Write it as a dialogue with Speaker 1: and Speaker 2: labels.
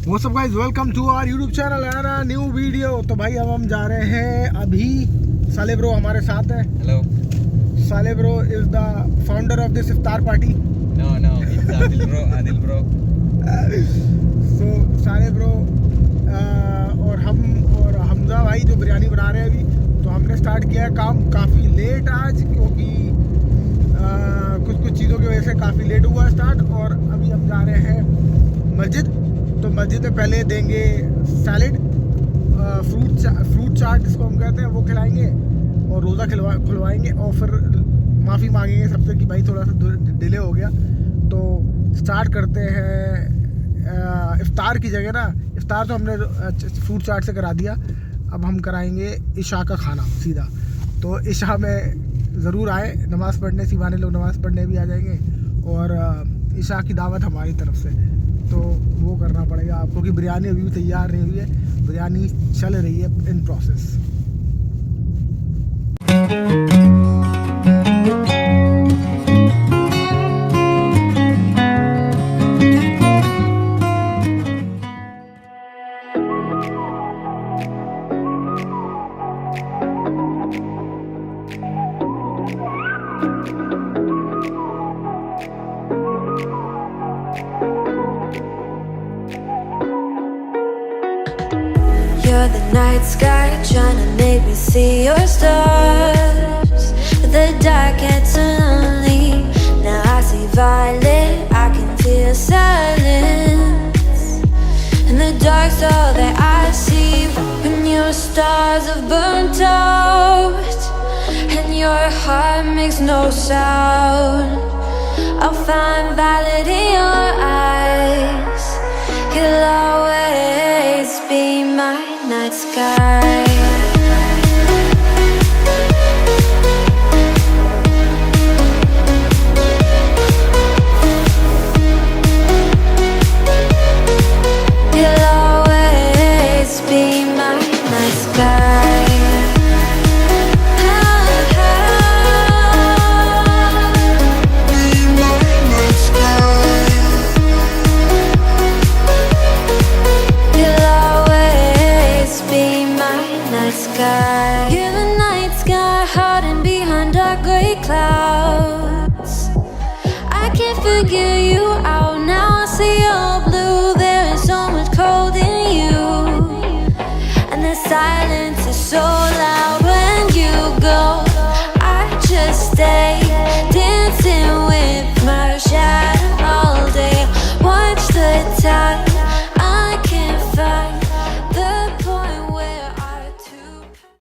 Speaker 1: वो सब guys, welcome to our YouTube channel and a new video. तो भाई अब हम जा रहे हैं अभी। साले ब्रो हमारे साथ है।
Speaker 2: Hello.
Speaker 1: Saleh bro is the founder of this iftar party.
Speaker 2: No it's Adil bro.
Speaker 1: So Saleh bro और हम और हमजा भाई जो बिरयानी बना रहे हैं अभी। तो हमने स्टार्ट किया है काम काफ़ी लेट आज, क्योंकि कुछ चीज़ों की वजह से काफ़ी लेट हुआ स्टार्ट। और अभी हम जा रहे हैं मस्जिद। तो मस्जिद में पहले देंगे सैलेड, फ्रूट चाट जिसको हम कहते हैं, वो खिलाएंगे और रोज़ा खुलवाएंगे। और फिर माफ़ी मांगेंगे सबसे कि भाई थोड़ा सा डिले हो गया। तो स्टार्ट करते हैं इफ्तार की जगह ना। इफ्तार तो हमने फ्रूट चाट से करा दिया, अब हम कराएंगे इशा का खाना सीधा। तो इशा में ज़रूर आए, नमाज़ पढ़ने, सिवाने लोग नमाज़ पढ़ने भी आ जाएंगे। और इशा की दावत हमारी तरफ से, तो वो करना पड़ेगा आपको कि बिरयानी अभी भी तैयार नहीं हुई है, बिरयानी चल रही है in process.
Speaker 3: You're the night sky, trying to make me see your stars. But the dark gets so lonely. Now I see violet, I can feel silence. And the dark's all that I see. When your stars have burnt out and your heart makes no sound, I'll find violet in your eyes. You'll always be my night sky. You'll always be my night sky. Be my night sky. You'll always be my night sky. You're the night sky, hiding behind dark gray clouds. I can't forget